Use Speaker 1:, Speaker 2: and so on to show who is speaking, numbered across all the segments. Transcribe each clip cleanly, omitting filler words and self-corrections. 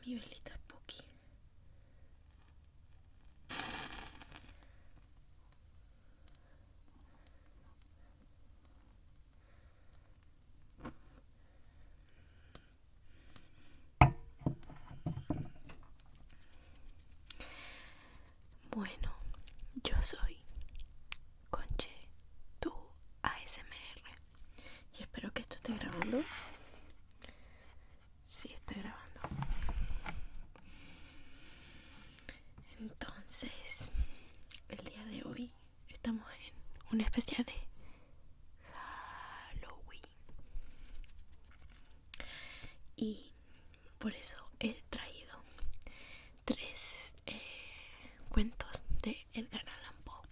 Speaker 1: mi velita Spooky. Bueno, yo soy Conche, tu ASMR, y espero que esto esté grabando. Sí, estoy grabando. Entonces, el día de hoy estamos en un especial de Halloween. Y por eso he traído 3 cuentos de Edgar Allan Poe.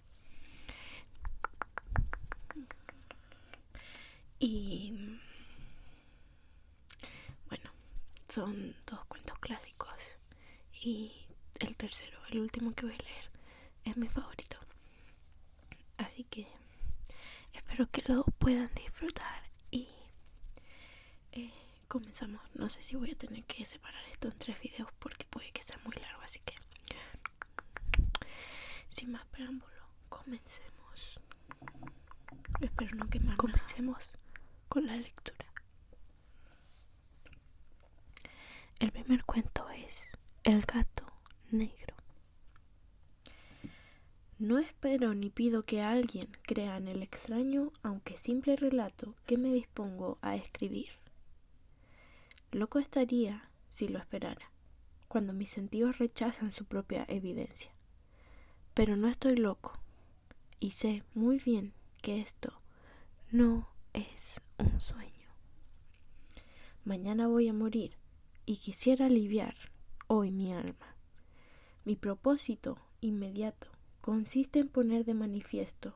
Speaker 1: Y bueno, son 2 cuentos clásicos. Y el tercero, el último que voy a leer, es mi favorito. Así que espero que lo puedan disfrutar. Y comenzamos. No sé si voy a tener que separar esto en 3 videos porque puede que sea muy largo. Así que, sin más preámbulo, comencemos. Espero no quemar. Comencemos con la lectura. El primer cuento es El gato negro. No espero ni pido que alguien crea en el extraño, aunque simple relato que me dispongo a escribir. Loco estaría si lo esperara, cuando mis sentidos rechazan su propia evidencia. Pero no estoy loco, y sé muy bien que esto no es un sueño. Mañana voy a morir, y quisiera aliviar hoy mi alma. Mi propósito inmediato consiste en poner de manifiesto,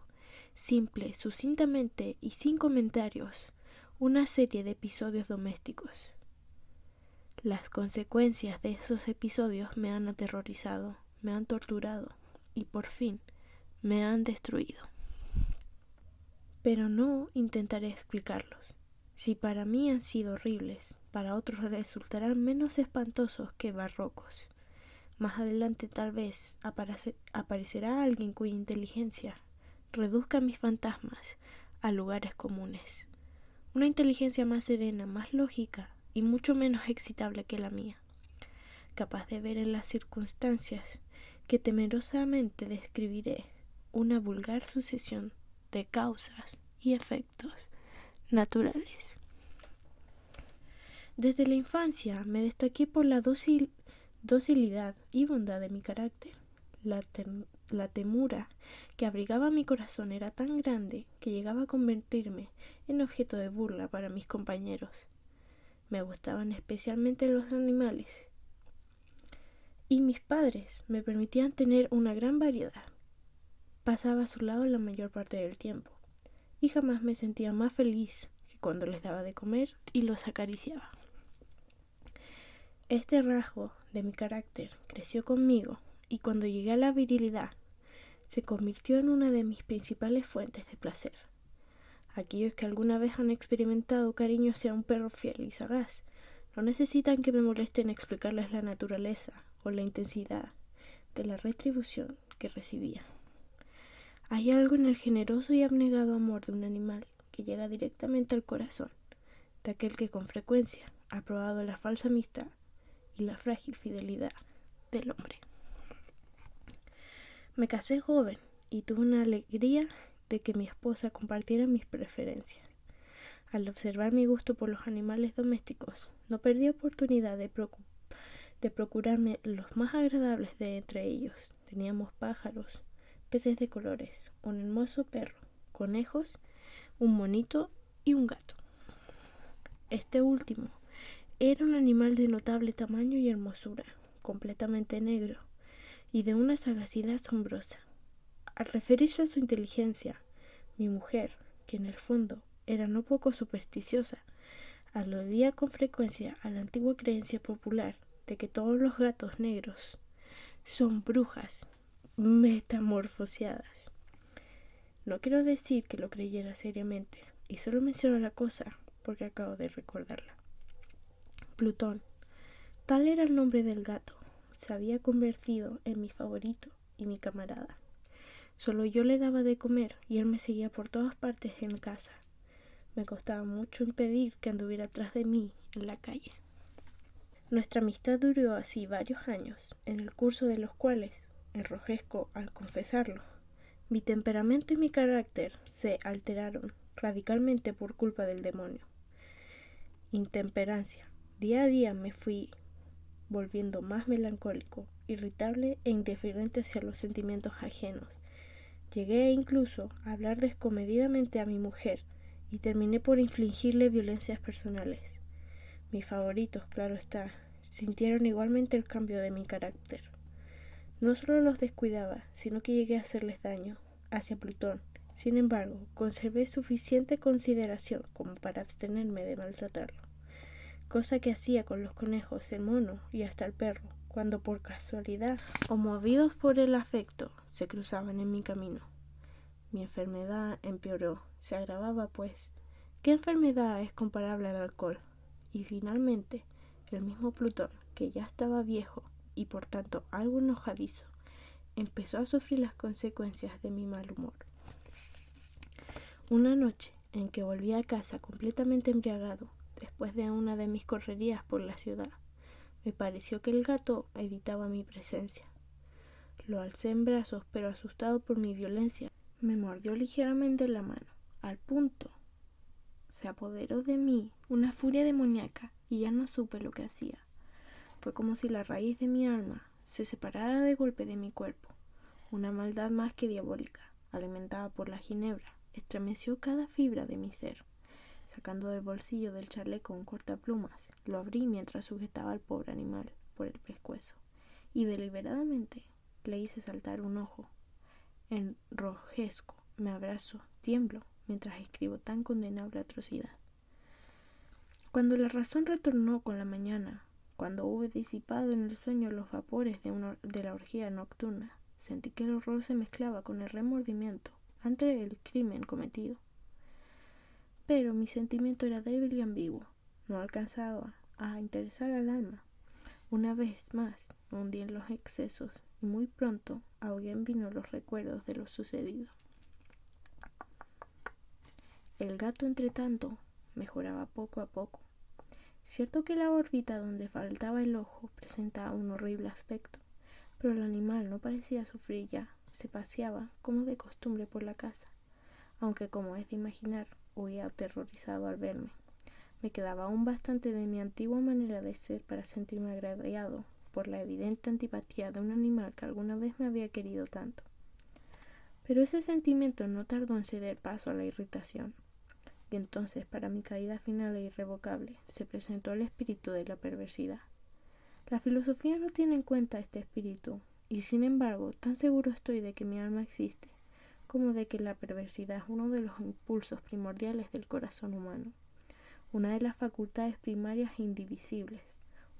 Speaker 1: simple, sucintamente y sin comentarios, una serie de episodios domésticos. Las consecuencias de esos episodios me han aterrorizado, me han torturado y por fin me han destruido. Pero no intentaré explicarlos. Si para mí han sido horribles, para otros resultarán menos espantosos que barrocos. Más adelante tal vez aparecerá alguien cuya inteligencia reduzca mis fantasmas a lugares comunes. Una inteligencia más serena, más lógica y mucho menos excitable que la mía, capaz de ver en las circunstancias que temerosamente describiré una vulgar sucesión de causas y efectos naturales. Desde la infancia me destaqué por la docilidad y bondad de mi carácter. La temura que abrigaba mi corazón era tan grande que llegaba a convertirme en objeto de burla para mis compañeros. Me gustaban especialmente los animales, y mis padres me permitían tener una gran variedad. Pasaba a su lado la mayor parte del tiempo, y jamás me sentía más feliz que cuando les daba de comer y los acariciaba. Este rasgo de mi carácter creció conmigo, y cuando llegué a la virilidad, se convirtió en una de mis principales fuentes de placer. Aquellos que alguna vez han experimentado cariño hacia un perro fiel y sagaz no necesitan que me molesten explicarles la naturaleza o la intensidad de la retribución que recibía. Hay algo en el generoso y abnegado amor de un animal que llega directamente al corazón de aquel que con frecuencia ha probado la falsa amistad y la frágil fidelidad del hombre. Me casé joven y tuve una alegría de que mi esposa compartiera mis preferencias. Al observar mi gusto por los animales domésticos, no perdí oportunidad de procurarme los más agradables de entre ellos. Teníamos pájaros, peces de colores, un hermoso perro, conejos, un monito y un gato. Este último era un animal de notable tamaño y hermosura, completamente negro y de una sagacidad asombrosa. Al referirse a su inteligencia, mi mujer, que en el fondo era no poco supersticiosa, aludía con frecuencia a la antigua creencia popular de que todos los gatos negros son brujas metamorfoseadas. No quiero decir que lo creyera seriamente, y solo menciono la cosa porque acabo de recordarla. Plutón, Tal era el nombre del gato. Se había convertido en mi favorito y mi camarada. Solo yo le daba de comer y él me seguía por todas partes en casa. Me costaba mucho impedir que anduviera atrás de mí en la calle. Nuestra amistad duró así varios años, en el curso de los cuales, enrojezco al confesarlo, mi temperamento y mi carácter se alteraron radicalmente por culpa del demonio. Intemperancia. Día a día me fui volviendo más melancólico, irritable e indiferente hacia los sentimientos ajenos. Llegué incluso a hablar descomedidamente a mi mujer y terminé por infligirle violencias personales. Mis favoritos, claro está, sintieron igualmente el cambio de mi carácter. No solo los descuidaba, sino que llegué a hacerles daño hacia Plutón. Sin embargo, conservé suficiente consideración como para abstenerme de maltratarlo, cosa que hacía con los conejos, el mono y hasta el perro, cuando por casualidad o movidos por el afecto se cruzaban en mi camino. Mi enfermedad empeoró, se agravaba pues. ¿Qué enfermedad es comparable al alcohol? Y finalmente, el mismo Plutón, que ya estaba viejo y por tanto algo enojadizo, empezó a sufrir las consecuencias de mi mal humor. Una noche en que volví a casa completamente embriagado, después de una de mis correrías por la ciudad, me pareció que el gato evitaba mi presencia. Lo alcé en brazos, pero asustado por mi violencia, me mordió ligeramente la mano. Al punto se apoderó de mí una furia demoníaca y ya no supe lo que hacía. Fue como si la raíz de mi alma se separara de golpe de mi cuerpo. Una maldad más que diabólica, alimentada por la ginebra, estremeció cada fibra de mi ser. Sacando del bolsillo del chaleco un cortaplumas, lo abrí mientras sujetaba al pobre animal por el pescuezo y deliberadamente le hice saltar un ojo. Enrojezco, me abrazo, tiemblo mientras escribo tan condenable atrocidad. Cuando la razón retornó con la mañana, cuando hube disipado en el sueño los vapores de la orgía nocturna, sentí que el horror se mezclaba con el remordimiento ante el crimen cometido. Pero mi sentimiento era débil y ambiguo, no alcanzaba a interesar al alma. Una vez más me hundí en los excesos y muy pronto ahogué en vino los recuerdos de lo sucedido. El gato, entre tanto, mejoraba poco a poco. Cierto que la órbita donde faltaba el ojo presentaba un horrible aspecto, pero el animal no parecía sufrir ya, se paseaba como de costumbre por la casa, aunque como es de imaginar, huía aterrorizado al verme. Me quedaba aún bastante de mi antigua manera de ser para sentirme agraviado por la evidente antipatía de un animal que alguna vez me había querido tanto. Pero ese sentimiento no tardó en ceder paso a la irritación. Y entonces, para mi caída final e irrevocable, se presentó el espíritu de la perversidad. La filosofía no tiene en cuenta este espíritu, y sin embargo, tan seguro estoy de que mi alma existe, como de que la perversidad es uno de los impulsos primordiales del corazón humano, una de las facultades primarias e indivisibles,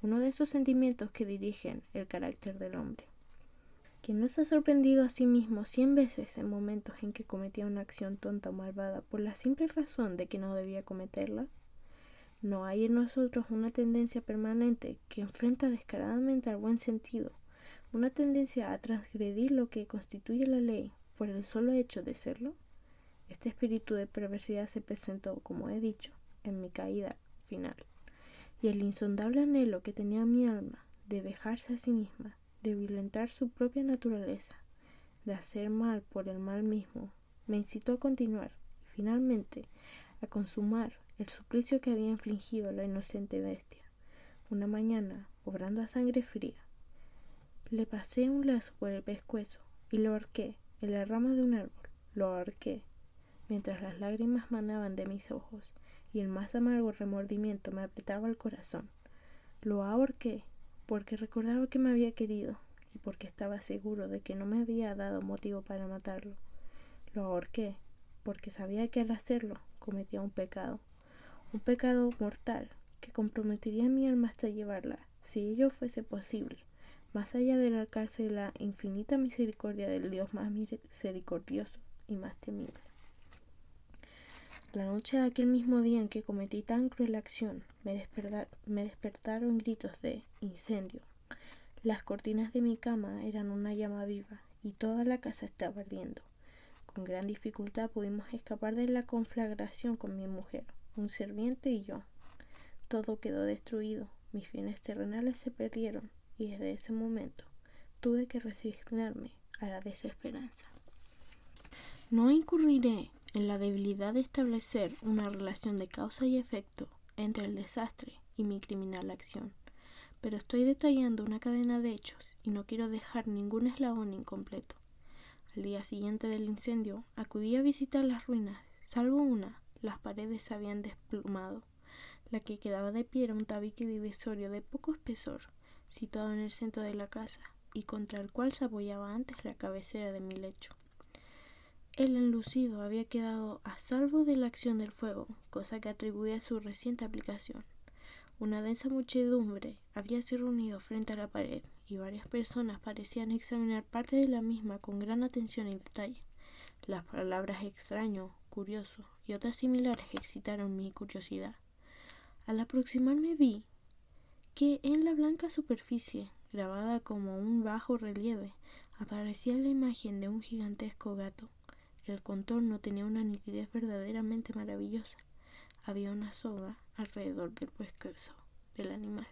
Speaker 1: uno de esos sentimientos que dirigen el carácter del hombre. ¿Quién no se ha sorprendido a sí mismo 100 veces en momentos en que cometía una acción tonta o malvada por la simple razón de que no debía cometerla? ¿No hay en nosotros una tendencia permanente que enfrenta descaradamente al buen sentido, una tendencia a transgredir lo que constituye la ley por el solo hecho de serlo? Este espíritu de perversidad se presentó, como he dicho, en mi caída final, y el insondable anhelo que tenía mi alma de vejarse a sí misma, de violentar su propia naturaleza, de hacer mal por el mal mismo, me incitó a continuar y finalmente a consumar el suplicio que había infligido a la inocente bestia. Una mañana, obrando a sangre fría, le pasé un lazo por el pescuezo y lo ahorqué en la rama de un árbol. Lo ahorqué mientras las lágrimas manaban de mis ojos y el más amargo remordimiento me apretaba el corazón. Lo ahorqué porque recordaba que me había querido y porque estaba seguro de que no me había dado motivo para matarlo. Lo ahorqué porque sabía que al hacerlo cometía un pecado mortal que comprometería mi alma hasta llevarla, si ello fuese posible, más allá del alcance de la infinita misericordia del Dios más misericordioso y más temible. La noche de aquel mismo día en que cometí tan cruel acción, me despertaron gritos de incendio. Las cortinas de mi cama eran una llama viva y toda la casa estaba ardiendo. Con gran dificultad pudimos escapar de la conflagración con mi mujer, un sirviente y yo. Todo quedó destruido, mis bienes terrenales se perdieron y desde ese momento tuve que resignarme a la desesperanza. No incurriré en la debilidad de establecer una relación de causa y efecto entre el desastre y mi criminal acción, pero estoy detallando una cadena de hechos y no quiero dejar ningún eslabón incompleto. Al día siguiente del incendio acudí a visitar las ruinas, salvo una, las paredes se habían desplomado. La que quedaba de pie era un tabique divisorio de poco espesor, situado en el centro de la casa, y contra el cual se apoyaba antes la cabecera de mi lecho. El enlucido había quedado a salvo de la acción del fuego, cosa que atribuía a su reciente aplicación. Una densa muchedumbre habíase reunido frente a la pared, y varias personas parecían examinar parte de la misma con gran atención y detalle. Las palabras extraño, curioso y otras similares excitaron mi curiosidad. Al aproximarme vi que en la blanca superficie, grabada como un bajo relieve, aparecía la imagen de un gigantesco gato. El contorno tenía una nitidez verdaderamente maravillosa. Había una soga alrededor del pescuezo del animal.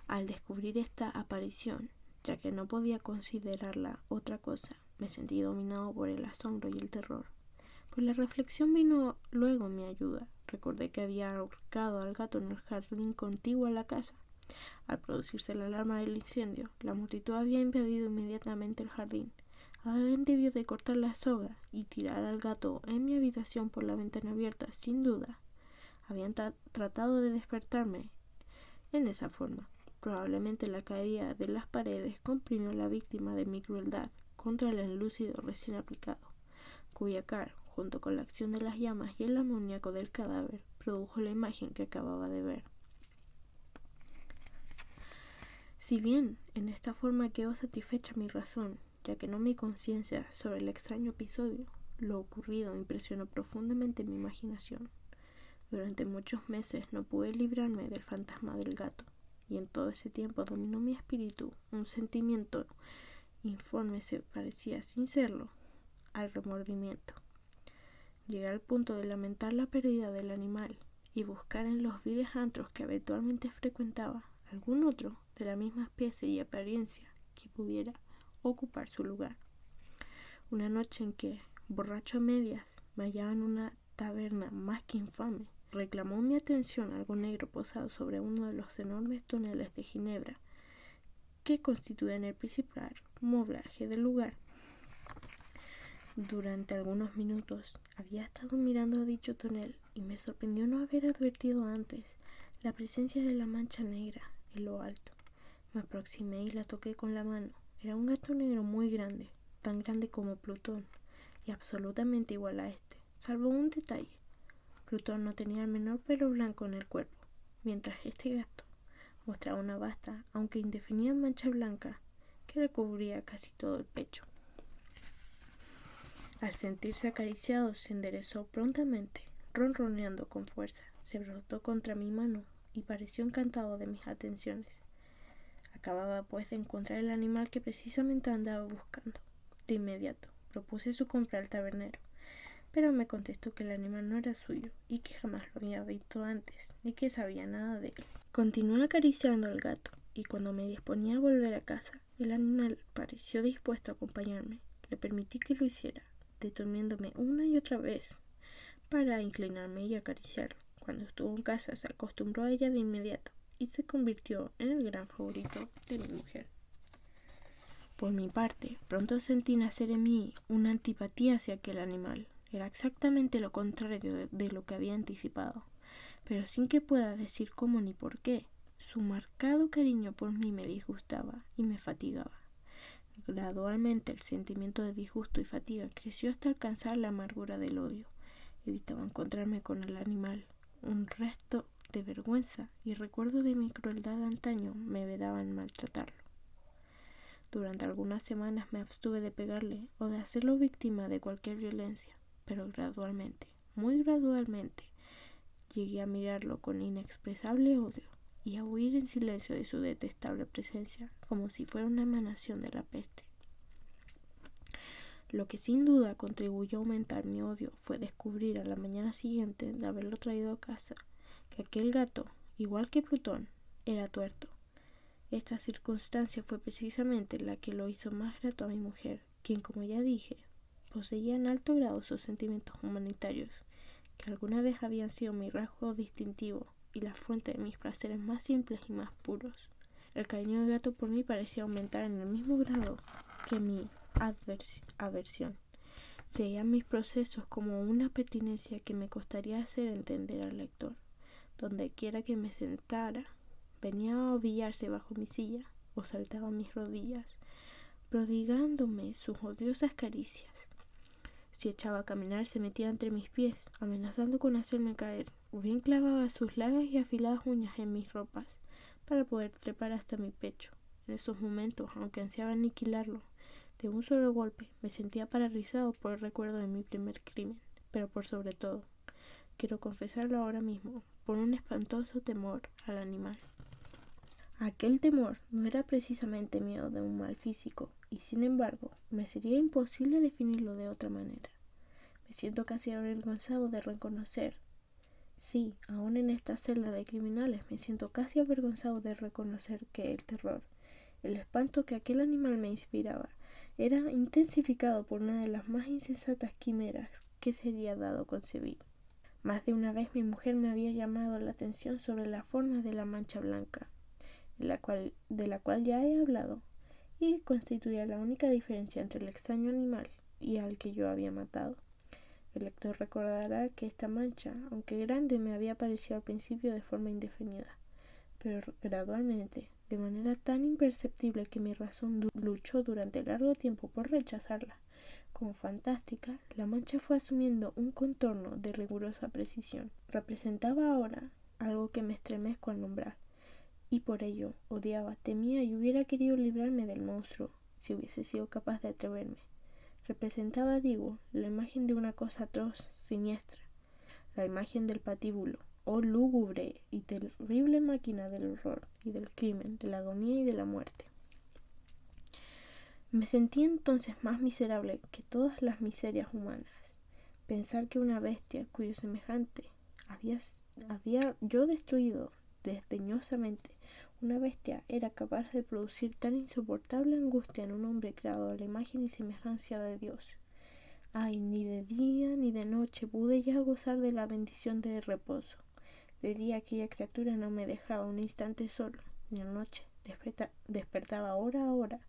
Speaker 1: Al descubrir esta aparición, ya que no podía considerarla otra cosa, me sentí dominado por el asombro y el terror. Pues la reflexión vino luego en mi ayuda. Recordé que había ahorcado al gato en el jardín contiguo a la casa. Al producirse la alarma del incendio, la multitud había invadido inmediatamente el jardín. Alguien debió de cortar la soga y tirar al gato en mi habitación por la ventana abierta, sin duda. Habían tratado de despertarme en esa forma. Probablemente la caída de las paredes comprimió a la víctima de mi crueldad contra el enlucido recién aplicado, cuya cara, junto con la acción de las llamas y el amoníaco del cadáver, produjo la imagen que acababa de ver. Si bien en esta forma quedó satisfecha mi razón, ya que no mi conciencia sobre el extraño episodio, lo ocurrido impresionó profundamente mi imaginación. Durante muchos meses no pude librarme del fantasma del gato, y en todo ese tiempo dominó mi espíritu un sentimiento informe, se parecía, sin serlo, al remordimiento. Llegué al punto de lamentar la pérdida del animal y buscar en los viles antros que habitualmente frecuentaba algún otro de la misma especie y apariencia que pudiera ocupar su lugar. Una noche en que, borracho a medias, me hallaba en una taberna más que infame, reclamó mi atención algo negro posado sobre uno de los enormes toneles de ginebra que constituían el principal moblaje del lugar. Durante algunos minutos había estado mirando a dicho tonel y me sorprendió no haber advertido antes la presencia de la mancha negra en lo alto. Me aproximé y la toqué con la mano. Era un gato negro muy grande, tan grande como Plutón, y absolutamente igual a este, salvo un detalle. Plutón no tenía el menor pelo blanco en el cuerpo, mientras este gato mostraba una vasta, aunque indefinida mancha blanca que le cubría casi todo el pecho. Al sentirse acariciado, se enderezó prontamente, ronroneando con fuerza. Se brotó contra mi mano y pareció encantado de mis atenciones. Acababa pues de encontrar el animal que precisamente andaba buscando. De inmediato propuse su compra al tabernero, pero me contestó que el animal no era suyo y que jamás lo había visto antes, ni que sabía nada de él. Continué acariciando al gato, y cuando me disponía a volver a casa, el animal pareció dispuesto a acompañarme. Le permití que lo hiciera, deteniéndome una y otra vez para inclinarme y acariciarlo. Cuando estuvo en casa se acostumbró a ella de inmediato y se convirtió en el gran favorito de mi mujer. Por mi parte, pronto sentí nacer en mí una antipatía hacia aquel animal. Era exactamente lo contrario de lo que había anticipado, pero sin que pueda decir cómo ni por qué. Su marcado cariño por mí me disgustaba y me fatigaba. Gradualmente el sentimiento de disgusto y fatiga creció hasta alcanzar la amargura del odio. Evitaba encontrarme con el animal. Un resto de vergüenza y recuerdo de mi crueldad de antaño me vedaban maltratarlo. Durante algunas semanas me abstuve de pegarle o de hacerlo víctima de cualquier violencia, pero gradualmente, muy gradualmente, Llegué a mirarlo con inexpresable odio y a huir en silencio de su detestable presencia, como si fuera una emanación de la peste. Lo que sin duda contribuyó a aumentar mi odio fue descubrir a la mañana siguiente de haberlo traído a casa que aquel gato, igual que Plutón, era tuerto. Esta circunstancia fue precisamente la que lo hizo más grato a mi mujer, quien, como ya dije, poseía en alto grado sus sentimientos humanitarios, que alguna vez habían sido mi rasgo distintivo y la fuente de mis placeres más simples y más puros. El cariño del gato por mí parecía aumentar en el mismo grado que mi aversión. Seguían mis procesos como una pertinencia que me costaría hacer entender al lector. Donde quiera que me sentara, venía a ovillarse bajo mi silla o saltaba a mis rodillas, prodigándome sus odiosas caricias. Si echaba a caminar, se metía entre mis pies, amenazando con hacerme caer, o bien clavaba sus largas y afiladas uñas en mis ropas, para poder trepar hasta mi pecho. En esos momentos, aunque ansiaba aniquilarlo de un solo golpe, me sentía paralizado por el recuerdo de mi primer crimen, pero por sobre todo, quiero confesarlo ahora mismo, por un espantoso temor al animal. Aquel temor no era precisamente miedo de un mal físico, y sin embargo, me sería imposible definirlo de otra manera. Me siento casi avergonzado de reconocer, sí, aún en esta celda de criminales, me siento casi avergonzado de reconocer que el terror, el espanto que aquel animal me inspiraba, era intensificado por una de las más insensatas quimeras que sería dado concebir. Más de una vez mi mujer me había llamado la atención sobre la forma de la mancha blanca, de la cual ya he hablado, y que constituía la única diferencia entre el extraño animal y al que yo había matado. El lector recordará que esta mancha, aunque grande, me había parecido al principio de forma indefinida, pero gradualmente, de manera tan imperceptible que mi razón luchó durante largo tiempo por rechazarla como fantástica, la mancha fue asumiendo un contorno de rigurosa precisión. Representaba ahora algo que me estremezco al nombrar, y por ello odiaba, temía y hubiera querido librarme del monstruo, si hubiese sido capaz de atreverme. Representaba, digo, la imagen de una cosa atroz, siniestra, la imagen del patíbulo, oh lúgubre y terrible máquina del horror y del crimen, de la agonía y de la muerte. Me sentí entonces más miserable que todas las miserias humanas. Pensar que una bestia cuyo semejante había yo destruido desdeñosamente, una bestia era capaz de producir tan insoportable angustia en un hombre creado a la imagen y semejanza de Dios. Ay, ni de día ni de noche pude ya gozar de la bendición del reposo. De día aquella criatura no me dejaba un instante solo, ni de noche despertaba hora a hora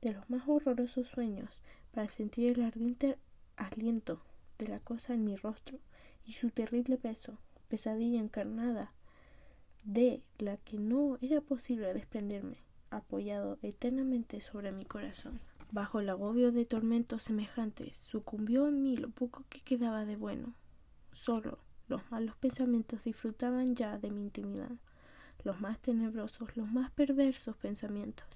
Speaker 1: de los más horrorosos sueños para sentir el ardiente aliento de la cosa en mi rostro y su terrible peso, pesadilla encarnada de la que no era posible desprenderme, apoyado eternamente sobre mi corazón. Bajo el agobio de tormentos semejantes, sucumbió en mí lo poco que quedaba de bueno. Solo los malos pensamientos disfrutaban ya de mi intimidad, los más tenebrosos, los más perversos pensamientos.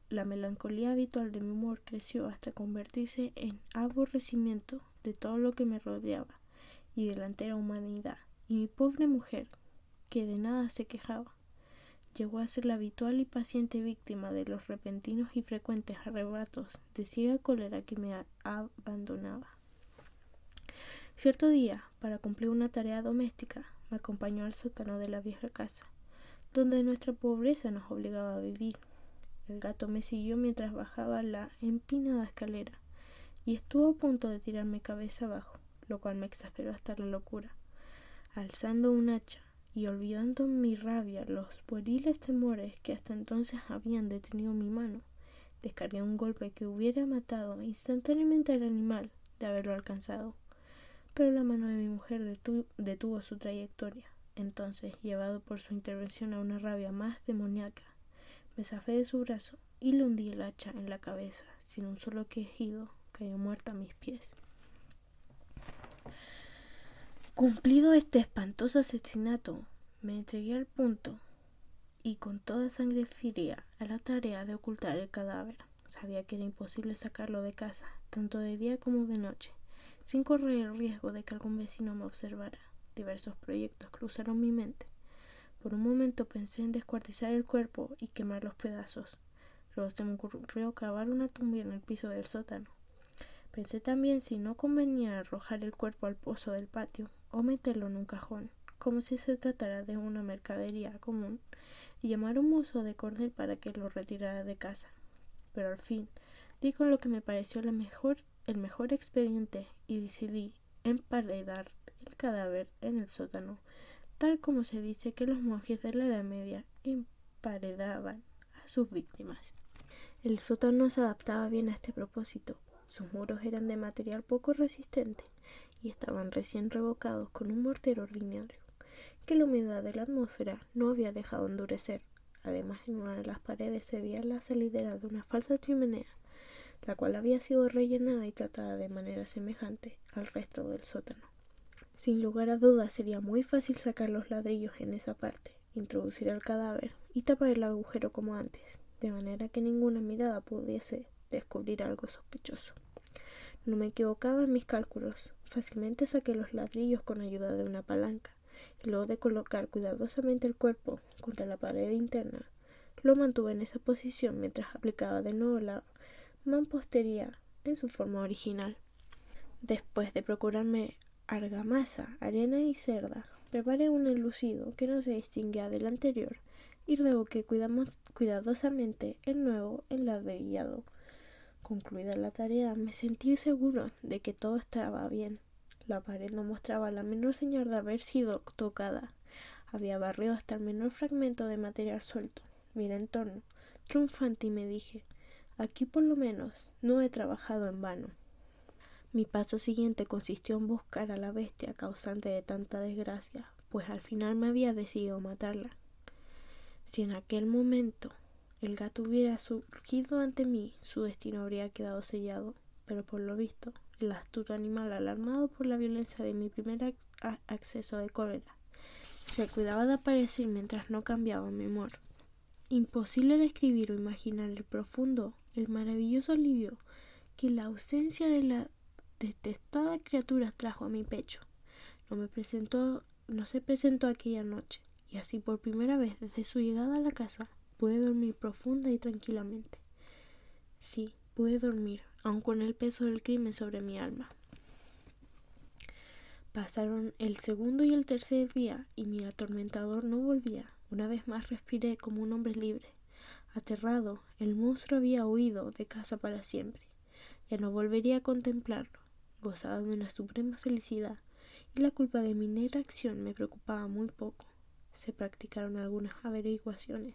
Speaker 1: La melancolía habitual de mi humor creció hasta convertirse en aborrecimiento de todo lo que me rodeaba y de la entera humanidad, y mi pobre mujer, que de nada se quejaba, llegó a ser la habitual y paciente víctima de los repentinos y frecuentes arrebatos de ciega cólera que me abandonaba. Cierto día, para cumplir una tarea doméstica, me acompañó al sótano de la vieja casa, donde nuestra pobreza nos obligaba a vivir. El gato me siguió mientras bajaba la empinada escalera, y estuvo a punto de tirarme cabeza abajo, lo cual me exasperó hasta la locura. Alzando un hacha y olvidando en mi rabia los pueriles temores que hasta entonces habían detenido mi mano, descargué un golpe que hubiera matado instantáneamente al animal de haberlo alcanzado. Pero la mano de mi mujer detuvo su trayectoria. Entonces, llevado por su intervención a una rabia más demoníaca, me zafé de su brazo y le hundí el hacha en la cabeza. Sin un solo quejido, cayó muerta a mis pies. Cumplido este espantoso asesinato, me entregué al punto y con toda sangre fría a la tarea de ocultar el cadáver. Sabía que era imposible sacarlo de casa, tanto de día como de noche, sin correr el riesgo de que algún vecino me observara. Diversos proyectos cruzaron mi mente. Por un momento pensé en descuartizar el cuerpo y quemar los pedazos. Luego se me ocurrió cavar una tumba en el piso del sótano. Pensé también si no convenía arrojar el cuerpo al pozo del patio o meterlo en un cajón, como si se tratara de una mercadería común, y llamar a un mozo de cordel para que lo retirara de casa. Pero al fin di con lo que me pareció el mejor expediente y decidí emparedar el cadáver en el sótano, tal como se dice que los monjes de la Edad Media emparedaban a sus víctimas. El sótano se adaptaba bien a este propósito. Sus muros eran de material poco resistente y estaban recién revocados con un mortero ordinario, que la humedad de la atmósfera no había dejado endurecer. Además, en una de las paredes se veía la salidera de una falsa chimenea, la cual había sido rellenada y tratada de manera semejante al resto del sótano. Sin lugar a dudas sería muy fácil sacar los ladrillos en esa parte, introducir el cadáver y tapar el agujero como antes, de manera que ninguna mirada pudiese descubrir algo sospechoso. No me equivocaba en mis cálculos. Fácilmente saqué los ladrillos con ayuda de una palanca, y luego de colocar cuidadosamente el cuerpo contra la pared interna, lo mantuve en esa posición mientras aplicaba de nuevo la mampostería en su forma original. Después de procurarme argamasa, arena y cerda, preparé un enlucido que no se distinguía del anterior y revoqué cuidadosamente el nuevo enladrillado. Concluida la tarea, me sentí seguro de que todo estaba bien. La pared no mostraba la menor señal de haber sido tocada. Había barrido hasta el menor fragmento de material suelto. Miré en torno, triunfante, y me dije: aquí por lo menos no he trabajado en vano. Mi paso siguiente consistió en buscar a la bestia causante de tanta desgracia, pues al final me había decidido matarla. Si en aquel momento el gato hubiera surgido ante mí, su destino habría quedado sellado, pero por lo visto, el astuto animal, alarmado por la violencia de mi primer acceso de cólera, se cuidaba de aparecer mientras no cambiaba mi humor. Imposible describir o imaginar el maravilloso alivio que la ausencia de la detestada criatura trajo a mi pecho. No se presentó aquella noche, y así por primera vez desde su llegada a la casa pude dormir profunda y tranquilamente. Sí, pude dormir, aun con el peso del crimen sobre mi alma. Pasaron el segundo y el tercer día, y mi atormentador no volvía. Una vez más respiré como un hombre libre. Aterrado, el monstruo había huido de casa para siempre. Ya no volvería a contemplarlo. Gozaba de una suprema felicidad, y la culpa de mi negra acción me preocupaba muy poco. Se practicaron algunas averiguaciones,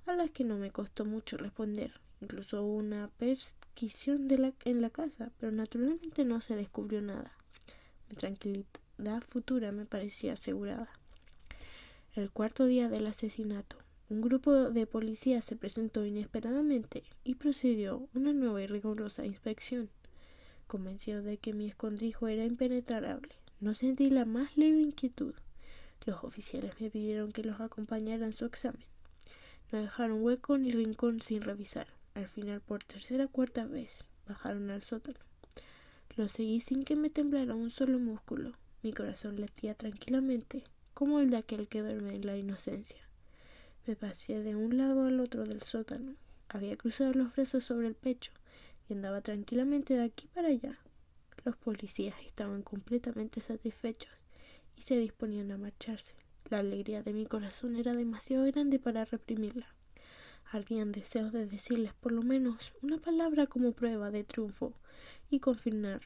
Speaker 1: a las que no me costó mucho responder. Incluso hubo una perquisición en la casa, pero naturalmente no se descubrió nada. Mi tranquilidad futura me parecía asegurada. El cuarto día del asesinato, un grupo de policías se presentó inesperadamente y procedió una nueva y rigurosa inspección. Convencido de que mi escondrijo era impenetrable, no sentí la más leve inquietud. Los oficiales me pidieron que los acompañara en su examen. No dejaron hueco ni rincón sin revisar. Al final, por tercera o cuarta vez, bajaron al sótano. Lo seguí sin que me temblara un solo músculo. Mi corazón latía tranquilamente, como el de aquel que duerme en la inocencia. Me pasé de un lado al otro del sótano. Había cruzado los brazos sobre el pecho y andaba tranquilamente de aquí para allá. Los policías estaban completamente satisfechos y se disponían a marcharse. La alegría de mi corazón era demasiado grande para reprimirla. Ardían deseos de decirles por lo menos una palabra como prueba de triunfo y confirmar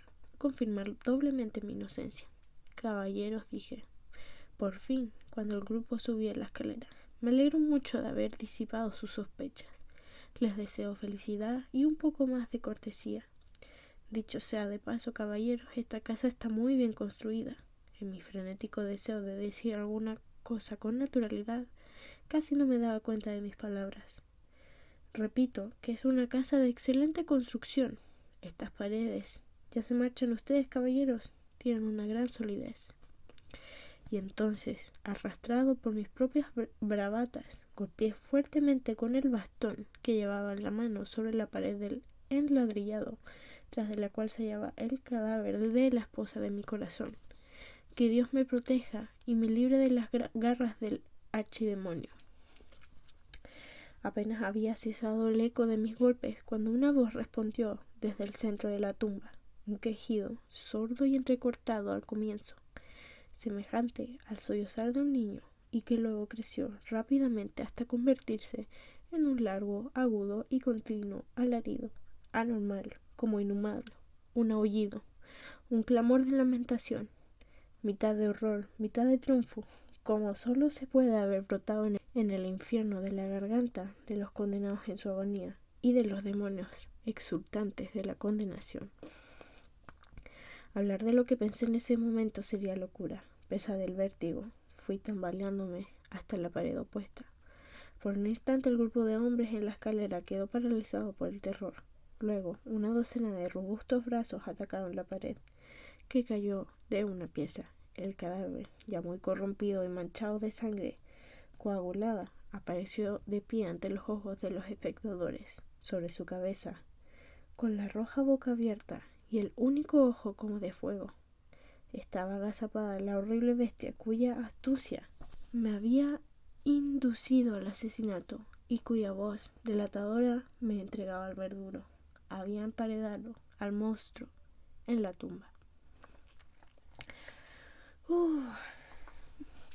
Speaker 1: doblemente mi inocencia. Caballeros, dije, por fin, cuando el grupo subía la escalera, me alegro mucho de haber disipado sus sospechas. Les deseo felicidad y un poco más de cortesía. Dicho sea de paso, caballeros, esta casa está muy bien construida. En mi frenético deseo de decir alguna cosa con naturalidad, casi no me daba cuenta de mis palabras. Repito que es una casa de excelente construcción. Estas paredes, ya se marchan ustedes, caballeros, tienen una gran solidez. Y entonces, arrastrado por mis propias bravatas, golpeé fuertemente con el bastón que llevaba en la mano sobre la pared del enladrillado, tras de la cual se hallaba el cadáver de la esposa de mi corazón. Que Dios me proteja y me libre de las garras del archidemonio. Apenas había cesado el eco de mis golpes cuando una voz respondió desde el centro de la tumba, un quejido sordo y entrecortado al comienzo, semejante al sollozar de un niño, y que luego creció rápidamente hasta convertirse en un largo, agudo y continuo alarido, anormal, como inhumano, un aullido, un clamor de lamentación, mitad de horror, mitad de triunfo, como solo se puede haber brotado en el infierno de la garganta de los condenados en su agonía y de los demonios exultantes de la condenación. Hablar de lo que pensé en ese momento sería locura. Presa del vértigo, fui tambaleándome hasta la pared opuesta. Por un instante el grupo de hombres en la escalera quedó paralizado por el terror. Luego, una docena de robustos brazos atacaron la pared, que cayó de una pieza. El cadáver, ya muy corrompido y manchado de sangre coagulada, apareció de pie ante los ojos de los espectadores. Sobre su cabeza, con la roja boca abierta y el único ojo como de fuego, estaba agazapada la horrible bestia cuya astucia me había inducido al asesinato y cuya voz delatadora me entregaba al verduro. Había emparedado al monstruo en la tumba.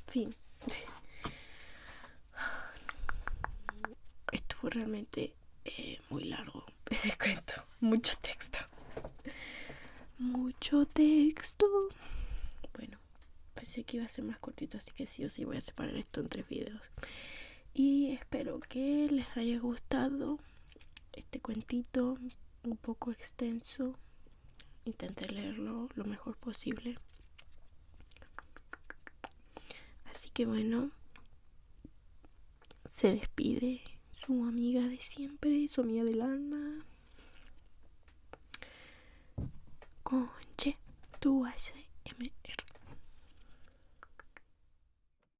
Speaker 1: Fin. Estuvo realmente muy largo ese cuento. Mucho texto. Mucho texto. Bueno, pensé que iba a ser más cortito, así que sí o sí voy a separar esto en 3 videos. Y espero que les haya gustado este cuentito un poco extenso. Intenté leerlo lo mejor posible. Así que bueno, se despide su amiga de siempre, su amiga del alma. Conche, tú vas a